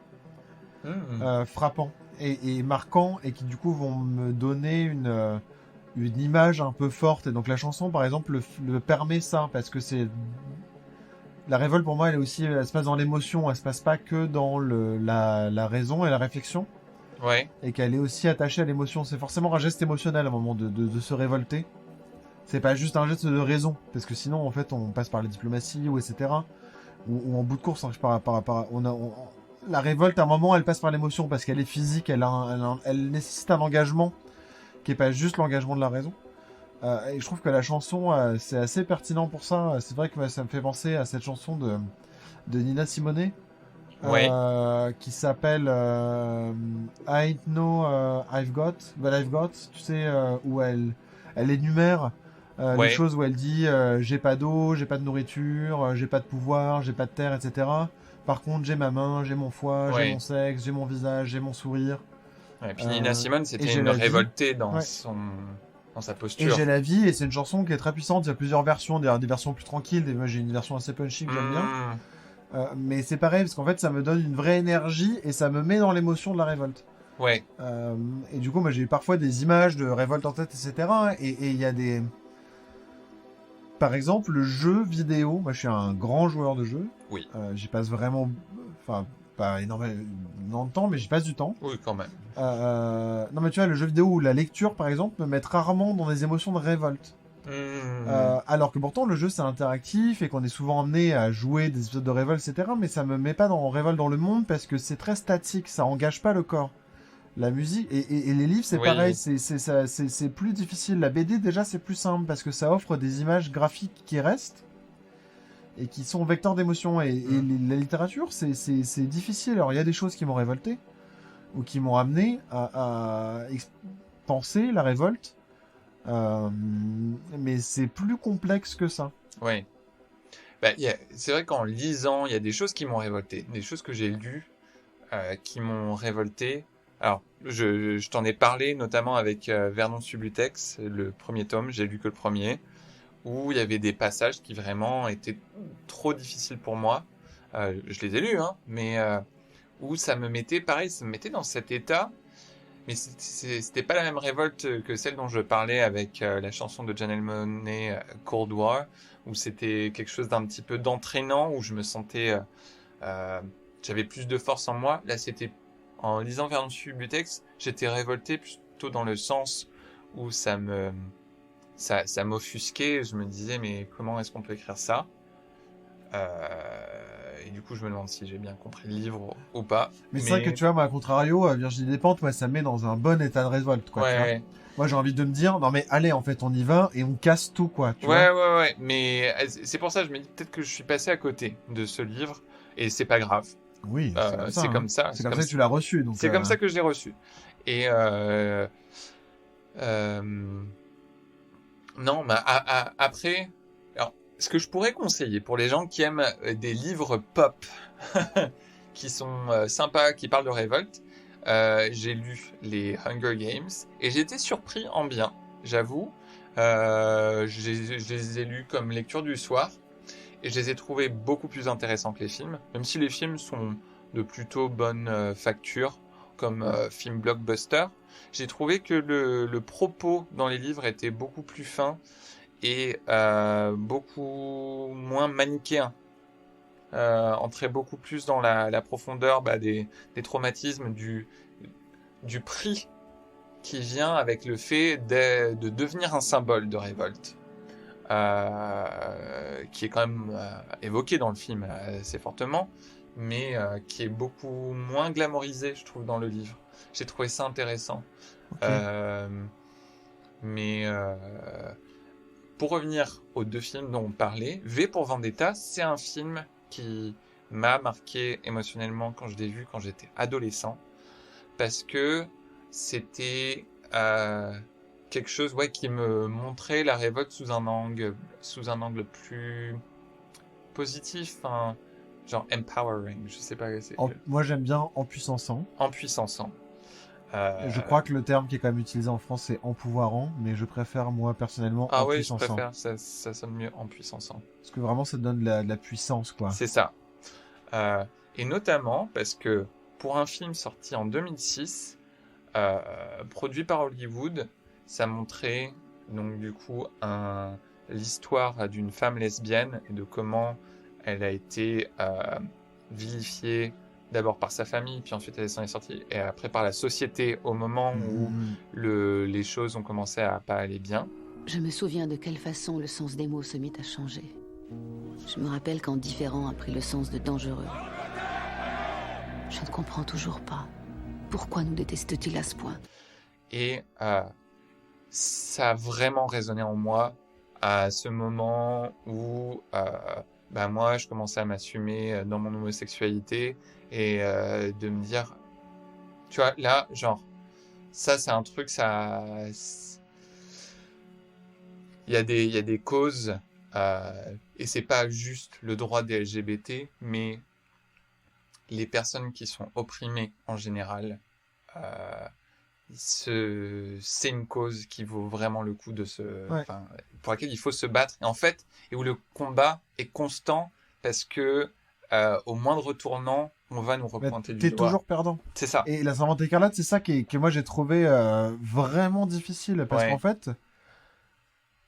[SPEAKER 1] frappants et marquants, et qui, du coup, vont me donner une image un peu forte. Et donc, la chanson, par exemple, le permet ça, parce que c'est... La révolte, pour moi, elle se passe dans l'émotion, elle se passe pas que dans la raison et la réflexion.
[SPEAKER 2] Ouais.
[SPEAKER 1] Et qu'elle est aussi attachée à l'émotion. C'est forcément un geste émotionnel à un moment de se révolter. C'est pas juste un geste de raison, parce que sinon, en fait, on passe par la diplomatie ou etc. Ou en bout de course, hein, la révolte, à un moment, elle passe par l'émotion, parce qu'elle est physique, elle nécessite un engagement qui est pas juste l'engagement de la raison. Et je trouve que la chanson, c'est assez pertinent pour ça. C'est vrai que ça me fait penser à cette chanson de Nina Simone, qui s'appelle I Ain't Know I've Got, But I've Got, tu sais, où elle énumère Les
[SPEAKER 2] Ouais.
[SPEAKER 1] choses où elle dit j'ai pas d'eau, j'ai pas de nourriture, j'ai pas de pouvoir, j'ai pas de terre, etc. Par contre, j'ai ma main, j'ai mon foie, j'ai
[SPEAKER 2] Ouais.
[SPEAKER 1] mon sexe, j'ai mon visage, j'ai mon sourire.
[SPEAKER 2] Ouais, puis Nina Simone,
[SPEAKER 1] Et
[SPEAKER 2] c'était
[SPEAKER 1] j'ai
[SPEAKER 2] une
[SPEAKER 1] la vie.
[SPEAKER 2] révoltée dans
[SPEAKER 1] Ouais.
[SPEAKER 2] dans sa
[SPEAKER 1] Et
[SPEAKER 2] posture.
[SPEAKER 1] j'ai la vie, et c'est une chanson qui est très puissante. Il y a plusieurs versions, des versions plus tranquilles. Moi, j'ai une version assez punchy que j'aime bien. Mais c'est pareil, parce qu'en fait, ça me donne une vraie énergie et ça me met dans l'émotion de la révolte.
[SPEAKER 2] Ouais.
[SPEAKER 1] Et du coup, moi, j'ai parfois des images de révolte en tête, etc. Et il y a des... Par exemple, le jeu vidéo. Moi, je suis un grand joueur de jeux.
[SPEAKER 2] Oui.
[SPEAKER 1] J'y passe vraiment... Enfin, pas énormément de temps, mais j'y passe du temps.
[SPEAKER 2] Oui, quand même.
[SPEAKER 1] Non, mais tu vois, le jeu vidéo ou la lecture, par exemple, me mettent rarement dans des émotions de révolte. Alors que pourtant, le jeu, c'est interactif et qu'on est souvent amené à jouer des épisodes de révolte, etc. Mais ça me met pas dans révolte dans le monde parce que c'est très statique, ça engage pas le corps. La musique et les livres, c'est
[SPEAKER 2] Oui.
[SPEAKER 1] pareil, c'est plus difficile. La BD, déjà, c'est plus simple parce que ça offre des images graphiques qui restent et qui sont vecteurs d'émotion. Et la littérature, c'est difficile. Alors, il y a des choses qui m'ont révolté ou qui m'ont amené à penser la révolte. Mais c'est plus complexe que ça.
[SPEAKER 2] Oui. Bah, c'est vrai qu'en lisant, il y a des choses qui m'ont révolté. Des choses que j'ai lues qui m'ont révolté. Alors, je t'en ai parlé notamment avec Vernon Subutex, le premier tome, j'ai lu que le premier, où il y avait des passages qui vraiment étaient trop difficiles pour moi. Je les ai lus, hein, mais où ça me mettait, pareil, ça me mettait dans cet état. Mais c'était pas la même révolte que celle dont je parlais avec la chanson de Janelle Monáe, Cold War, où c'était quelque chose d'un petit peu d'entraînant, où je me sentais... j'avais plus de force en moi. Là, c'était... En lisant Vernon Subutex, j'étais révolté plutôt dans le sens où ça m'offusquait. Je me disais, mais comment est-ce qu'on peut écrire ça ? Et du coup, je me demande si j'ai bien compris le livre ou pas.
[SPEAKER 1] Mais c'est vrai que tu vois, moi, à contrario, Virginie Despentes, moi, ça me met dans un bon état de révolte, quoi. Tu vois.
[SPEAKER 2] Ouais.
[SPEAKER 1] Moi, j'ai envie de me dire, non mais allez, en fait, on y va et on casse tout, quoi. Tu
[SPEAKER 2] Ouais,
[SPEAKER 1] vois.
[SPEAKER 2] ouais. Mais c'est pour ça que je me dis peut-être que je suis passé à côté de ce livre et c'est pas grave.
[SPEAKER 1] Oui,
[SPEAKER 2] C'est comme ça.
[SPEAKER 1] C'est comme ça que tu l'as reçu. Donc,
[SPEAKER 2] C'est comme ça que je l'ai reçu. Et non, mais après, alors, ce que je pourrais conseiller pour les gens qui aiment des livres pop qui sont sympas, qui parlent de révolte, j'ai lu les Hunger Games et j'ai été surpris en bien, j'avoue. Je les ai lus comme lecture du soir et je les ai trouvés beaucoup plus intéressants que les films, même si les films sont de plutôt bonne facture comme film blockbuster. J'ai trouvé que le propos dans les livres était beaucoup plus fin et beaucoup moins manichéen. Entrait beaucoup plus dans la profondeur des traumatismes, du prix qui vient avec le fait de devenir un symbole de révolte. Qui est quand même évoqué dans le film assez fortement, mais qui est beaucoup moins glamorisé, je trouve, dans le livre. J'ai trouvé ça intéressant.
[SPEAKER 1] Okay.
[SPEAKER 2] Mais pour revenir aux deux films dont on parlait, V pour Vendetta, c'est un film qui m'a marqué émotionnellement quand je l'ai vu quand j'étais adolescent, parce que c'était quelque chose qui me montrait la révolte sous un angle plus positif, hein, genre empowering, je sais pas.
[SPEAKER 1] Moi j'aime bien en puissance.
[SPEAKER 2] En puissance.
[SPEAKER 1] Je crois que le terme qui est quand même utilisé en France c'est empouvoirant, mais je préfère moi personnellement en puissance.
[SPEAKER 2] Ah oui, je préfère, ça sonne mieux en puissance.
[SPEAKER 1] Parce que vraiment ça donne de la puissance, quoi.
[SPEAKER 2] C'est ça. Et notamment parce que pour un film sorti en 2006, produit par Hollywood, ça montrait donc du coup l'histoire d'une femme lesbienne et de comment elle a été vilifiée d'abord par sa famille, puis ensuite elle s'en est sortie, et après par la société au moment où les choses ont commencé à pas aller bien.
[SPEAKER 7] Je me souviens de quelle façon le sens des mots se mit à changer. Je me rappelle quand différent a pris le sens de dangereux. Je ne comprends toujours pas. Pourquoi nous déteste-t-il à ce point ?
[SPEAKER 2] Et ça a vraiment résonné en moi à ce moment où moi, je commençais à m'assumer dans mon homosexualité et de me dire, tu vois, là, genre, ça, c'est un truc, ça... il y a des causes, et c'est pas juste le droit des LGBT, mais les personnes qui sont opprimées en général, euh, c'est une cause qui vaut vraiment le coup
[SPEAKER 1] Ouais.
[SPEAKER 2] enfin, pour laquelle il faut se battre. Et en fait, et où le combat est constant parce que au moindre tournant, on va nous
[SPEAKER 1] Mais
[SPEAKER 2] repointer du
[SPEAKER 1] t'es
[SPEAKER 2] doigt.
[SPEAKER 1] toujours perdant.
[SPEAKER 2] C'est ça.
[SPEAKER 1] Et la Servante écarlate, c'est ça que moi j'ai trouvé vraiment difficile. Parce
[SPEAKER 2] Ouais.
[SPEAKER 1] qu'en fait,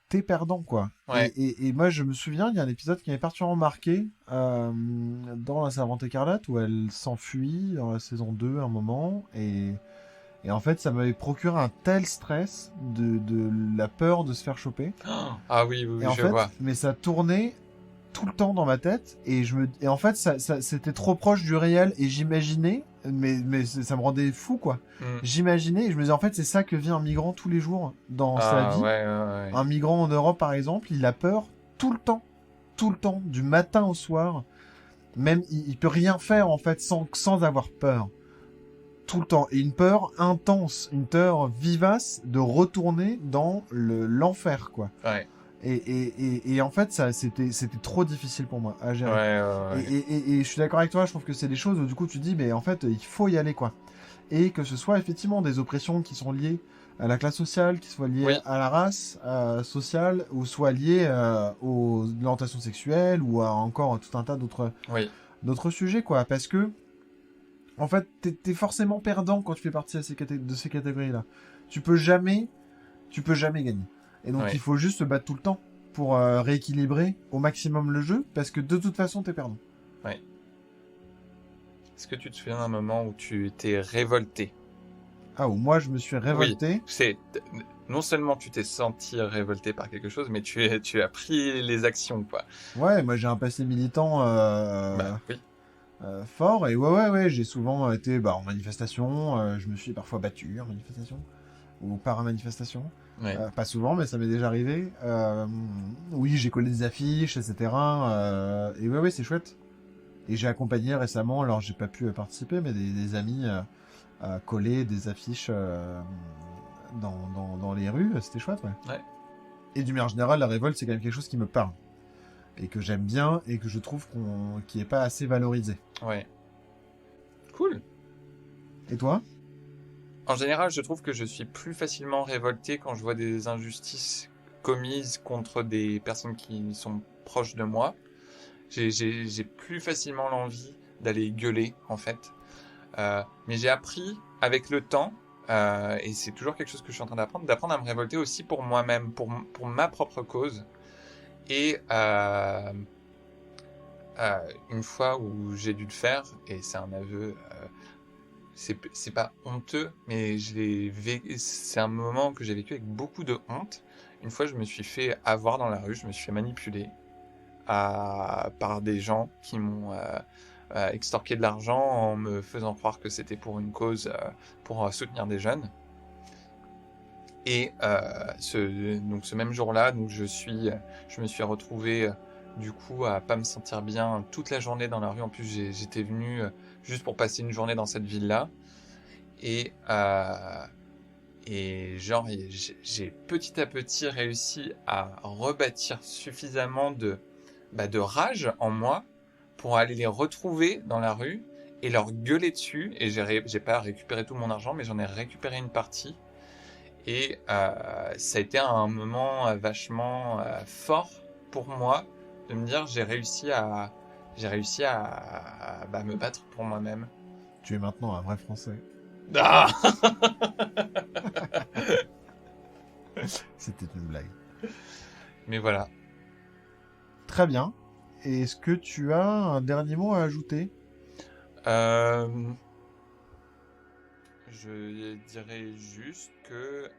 [SPEAKER 1] t'es perdant, quoi.
[SPEAKER 2] Ouais.
[SPEAKER 1] Et moi, je me souviens, il y a un épisode qui m'avait particulièrement marqué dans La Servante écarlate où elle s'enfuit dans la saison 2 à un moment. Et en fait, ça m'avait procuré un tel stress de la peur de se faire choper.
[SPEAKER 2] Ah oui, oui,
[SPEAKER 1] Et en
[SPEAKER 2] je
[SPEAKER 1] fait,
[SPEAKER 2] vois.
[SPEAKER 1] mais ça tournait tout le temps dans ma tête. Et en fait, c'était trop proche du réel. Et j'imaginais, mais ça me rendait fou, quoi.
[SPEAKER 2] Mm.
[SPEAKER 1] J'imaginais, et je me disais, en fait, c'est ça que vit un migrant tous les jours dans sa
[SPEAKER 2] Ah
[SPEAKER 1] vie.
[SPEAKER 2] ouais, ouais.
[SPEAKER 1] Un migrant en Europe, par exemple, il a peur tout le temps, du matin au soir. Même, il peut rien faire, en fait, sans avoir peur. Tout le temps. Et une peur intense, une peur vivace de retourner dans l'enfer, quoi.
[SPEAKER 2] Ouais,
[SPEAKER 1] Et en fait, c'était trop difficile pour moi à
[SPEAKER 2] ouais,
[SPEAKER 1] gérer.
[SPEAKER 2] ouais.
[SPEAKER 1] Et je suis d'accord avec toi, je trouve que c'est des choses où du coup tu te dis, mais en fait, il faut y aller, quoi. Et que ce soit effectivement des oppressions qui sont liées à la classe sociale, qui soient liées
[SPEAKER 2] Oui.
[SPEAKER 1] à la race sociale, ou soit liées aux l'orientation sexuelle, ou à encore tout un tas
[SPEAKER 2] Oui,
[SPEAKER 1] d'autres sujets, quoi. Parce que, en fait, t'es forcément perdant quand tu fais partie de ces catégories-là. Tu peux jamais gagner. Et donc,
[SPEAKER 2] Ouais.
[SPEAKER 1] il faut juste se battre tout le temps pour rééquilibrer au maximum le jeu, parce que de toute façon, t'es perdant.
[SPEAKER 2] est-ce que tu te souviens d'un moment où tu t'es révolté?
[SPEAKER 1] Ah, où moi, je me suis révolté.
[SPEAKER 2] Non seulement tu t'es senti révolté par quelque chose, mais tu as pris les actions, quoi.
[SPEAKER 1] Ouais, moi, j'ai un passé militant
[SPEAKER 2] Bah oui.
[SPEAKER 1] fort, et ouais, j'ai souvent été en manifestation, je me suis parfois battu en manifestation, ou par manifestation.
[SPEAKER 2] Ouais.
[SPEAKER 1] Pas souvent, mais ça m'est déjà arrivé. Oui, j'ai collé des affiches, etc. Et ouais, c'est chouette. Et j'ai accompagné récemment, alors j'ai pas pu participer, mais des amis à coller des affiches dans les rues. C'était chouette, ouais.
[SPEAKER 2] Ouais.
[SPEAKER 1] Et d'une manière générale, la révolte, c'est quand même quelque chose qui me parle. Et que j'aime bien, et que je trouve qui est pas assez valorisé.
[SPEAKER 2] Ouais. Cool.
[SPEAKER 1] Et toi?
[SPEAKER 2] En général, je trouve que je suis plus facilement révolté quand je vois des injustices commises contre des personnes qui sont proches de moi. J'ai plus facilement l'envie d'aller gueuler, en fait. Mais j'ai appris avec le temps, et c'est toujours quelque chose que je suis en train d'apprendre à me révolter aussi pour moi-même, pour ma propre cause. Et une fois où j'ai dû le faire, et c'est un aveu, c'est pas honteux, mais c'est un moment que j'ai vécu avec beaucoup de honte. Une fois, je me suis fait avoir dans la rue, je me suis fait manipuler par des gens qui m'ont extorqué de l'argent en me faisant croire que c'était pour une cause, pour soutenir des jeunes. Et donc ce même jour-là, donc je me suis retrouvé du coup à pas me sentir bien toute la journée dans la rue. En plus, j'étais venu juste pour passer une journée dans cette ville-là. Et genre, j'ai petit à petit réussi à rebâtir suffisamment de rage en moi pour aller les retrouver dans la rue et leur gueuler dessus. Et j'ai pas récupéré tout mon argent, mais j'en ai récupéré une partie. Et ça a été un moment vachement fort pour moi de me dire j'ai réussi à me battre pour moi-même.
[SPEAKER 1] Tu es maintenant un vrai Français.
[SPEAKER 2] Ah
[SPEAKER 1] C'était une blague.
[SPEAKER 2] Mais voilà.
[SPEAKER 1] Très bien. Et est-ce que tu as un dernier mot à ajouter?
[SPEAKER 2] Je dirais juste que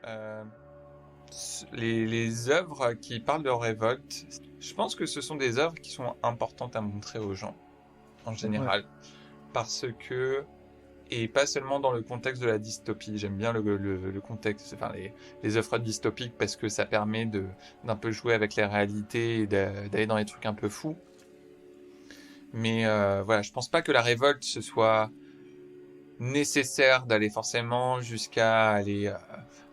[SPEAKER 2] les œuvres qui parlent de révolte, je pense que ce sont des œuvres qui sont importantes à montrer aux gens, en général. Ouais. Parce que, et pas seulement dans le contexte de la dystopie, j'aime bien le contexte, enfin les œuvres dystopiques parce que ça permet d'un peu jouer avec les réalités et d'aller dans les trucs un peu fous. Mais voilà, je pense pas que la révolte, ce soit nécessaire d'aller forcément jusqu'à aller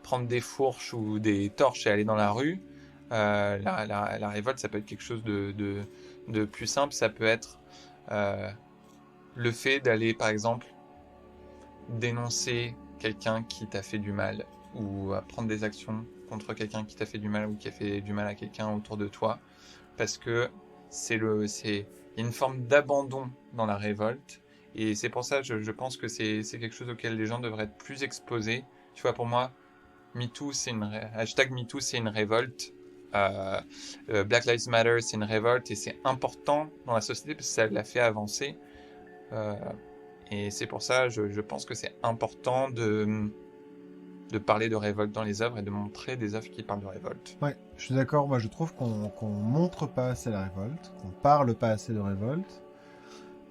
[SPEAKER 2] prendre des fourches ou des torches et aller dans la rue. La révolte, ça peut être quelque chose de plus simple. Ça peut être le fait d'aller, par exemple, dénoncer quelqu'un qui t'a fait du mal ou prendre des actions contre quelqu'un qui t'a fait du mal ou qui a fait du mal à quelqu'un autour de toi, parce que il y a une forme d'abandon dans la révolte, et c'est pour ça je pense que c'est quelque chose auquel les gens devraient être plus exposés. Tu vois, pour moi, #MeToo c'est une révolte. Black Lives Matter c'est une révolte, et c'est important dans la société parce que ça la fait avancer. Et c'est pour ça, je pense que c'est important de parler de révolte dans les œuvres et de montrer des œuvres qui parlent de révolte.
[SPEAKER 1] Ouais, je suis d'accord. Moi, je trouve qu'on montre pas assez la révolte, qu'on parle pas assez de révolte.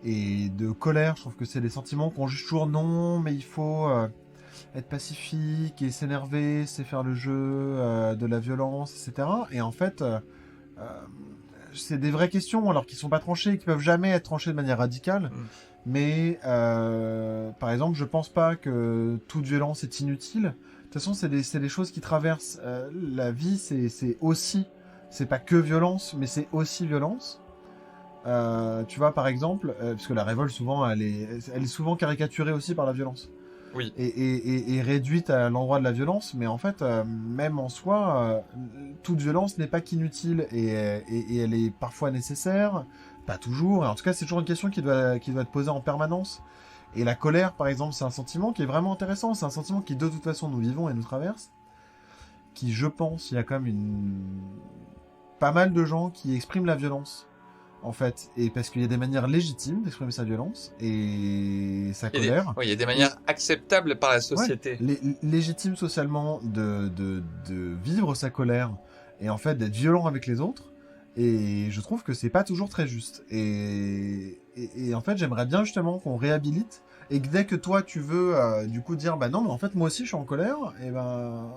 [SPEAKER 1] Et de colère, je trouve que c'est des sentiments qu'on juge toujours non, mais il faut être pacifique et s'énerver, c'est faire le jeu de la violence, etc. Et en fait, c'est des vraies questions, alors qu'ils sont pas tranchées, qui peuvent jamais être tranchées de manière radicale. Mais, par exemple, je pense pas que toute violence est inutile. De toute façon, c'est des choses qui traversent la vie. C'est pas que violence, mais c'est aussi violence. Tu vois, par exemple, parce que la révolte, souvent, elle est souvent caricaturée aussi par la violence.
[SPEAKER 2] Oui.
[SPEAKER 1] Et réduite à l'endroit de la violence. Mais en fait, même en soi, toute violence n'est pas qu'inutile. Et elle est parfois nécessaire. Pas toujours. Et en tout cas, c'est toujours une question qui doit être posée en permanence. Et la colère, par exemple, c'est un sentiment qui est vraiment intéressant. C'est un sentiment qui, de toute façon, nous vivons et nous traverse. Qui, je pense, il y a quand même pas mal de gens qui expriment la violence, en fait. Et parce qu'il y a des manières légitimes d'exprimer sa violence et sa colère.
[SPEAKER 2] Il y a des manières acceptables par la société.
[SPEAKER 1] Ouais, légitimes socialement de vivre sa colère et en fait d'être violent avec les autres. Et je trouve que c'est pas toujours très juste. Et en fait, j'aimerais bien justement qu'on réhabilite. Et que dès que toi, tu veux du coup dire, bah non, mais en fait, moi aussi, je suis en colère. Et ben,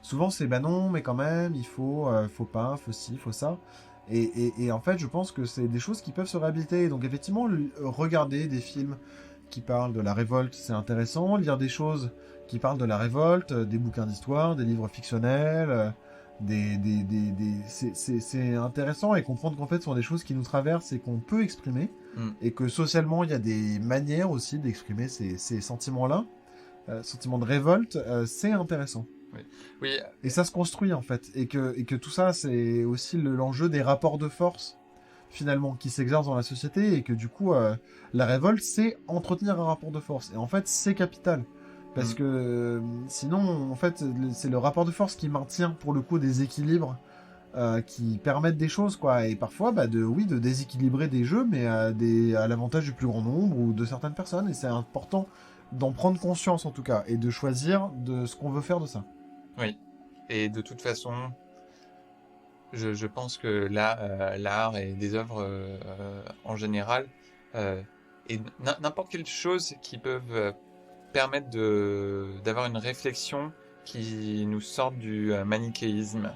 [SPEAKER 1] souvent, c'est bah non, mais quand même, il faut pas, faut ci, faut ça. Et en fait, je pense que c'est des choses qui peuvent se réhabiliter. Donc, effectivement, regarder des films qui parlent de la révolte, c'est intéressant. Lire des choses qui parlent de la révolte, des bouquins d'histoire, des livres fictionnels. C'est intéressant, et comprendre qu'en fait ce sont des choses qui nous traversent et qu'on peut exprimer, et que socialement il y a des manières aussi d'exprimer ces sentiments-là, sentiments de révolte, c'est intéressant.
[SPEAKER 2] Oui.
[SPEAKER 1] Et ça se construit en fait, et que tout ça c'est aussi l'enjeu des rapports de force finalement qui s'exercent dans la société, et que du coup la révolte c'est entretenir un rapport de force, et en fait c'est capital. Parce que sinon, en fait, c'est le rapport de force qui maintient, pour le coup, des équilibres qui permettent des choses, quoi. Et parfois, de déséquilibrer des jeux, mais à l'avantage du plus grand nombre ou de certaines personnes. Et c'est important d'en prendre conscience, en tout cas, et de choisir de ce qu'on veut faire de ça.
[SPEAKER 2] Oui. Et de toute façon, je pense que l'art et des œuvres en général, et n'importe quelle chose qui peuvent permettre d'avoir une réflexion qui nous sorte du manichéisme,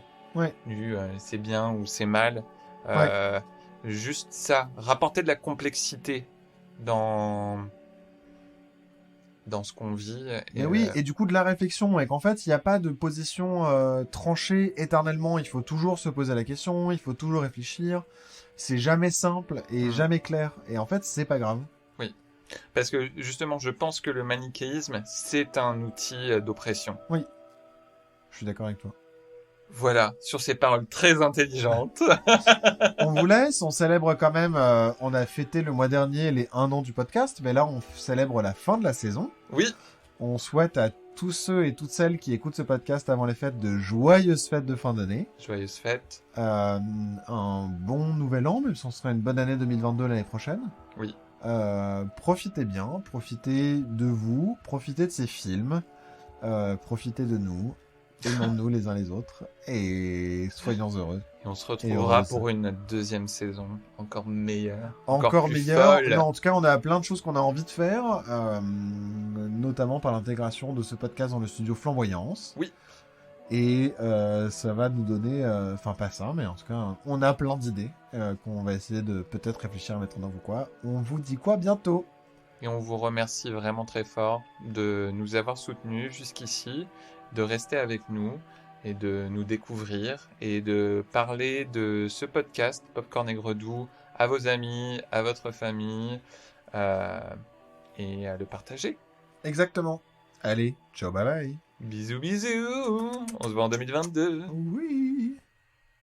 [SPEAKER 2] du c'est bien ou c'est mal. Juste ça, rapporter de la complexité dans ce qu'on vit.
[SPEAKER 1] Et du coup de la réflexion, et qu'en fait il n'y a pas de position tranchée éternellement, il faut toujours se poser la question, il faut toujours réfléchir, c'est jamais simple et jamais clair, et en fait c'est pas grave.
[SPEAKER 2] Oui. Parce que justement, je pense que le manichéisme, c'est un outil d'oppression.
[SPEAKER 1] Oui, je suis d'accord avec toi.
[SPEAKER 2] Voilà, sur ces paroles très intelligentes.
[SPEAKER 1] On vous laisse, on célèbre quand même, on a fêté le mois dernier les 1 an du podcast, mais là on célèbre la fin de la saison.
[SPEAKER 2] Oui.
[SPEAKER 1] On souhaite à tous ceux et toutes celles qui écoutent ce podcast avant les fêtes de joyeuses fêtes de fin d'année.
[SPEAKER 2] Joyeuses fêtes.
[SPEAKER 1] Un bon nouvel an, même si on sera une bonne année 2022 l'année prochaine.
[SPEAKER 2] Oui.
[SPEAKER 1] Profitez bien, profitez de vous, profitez de ces films, profitez de nous, aimons-nous les uns les autres, et soyons heureux.
[SPEAKER 2] Et on se retrouvera pour une deuxième saison encore meilleure.
[SPEAKER 1] Encore
[SPEAKER 2] plus
[SPEAKER 1] meilleure.
[SPEAKER 2] folle.
[SPEAKER 1] Non, en tout cas, on a plein de choses qu'on a envie de faire, notamment par l'intégration de ce podcast dans le studio Flamboyance.
[SPEAKER 2] Oui.
[SPEAKER 1] Et ça va nous donner, enfin pas ça, mais en tout cas, on a plein d'idées qu'on va essayer de peut-être réfléchir à mettre en œuvre ou quoi. On vous dit quoi bientôt?
[SPEAKER 2] Et on vous remercie vraiment très fort de nous avoir soutenus jusqu'ici, de rester avec nous, et de nous découvrir et de parler de ce podcast Popcorn et Gredou à vos amis, à votre famille et à le partager.
[SPEAKER 1] Exactement. Allez, ciao, bye bye.
[SPEAKER 2] Bisous bisous, on se voit en 2022.
[SPEAKER 1] Oui.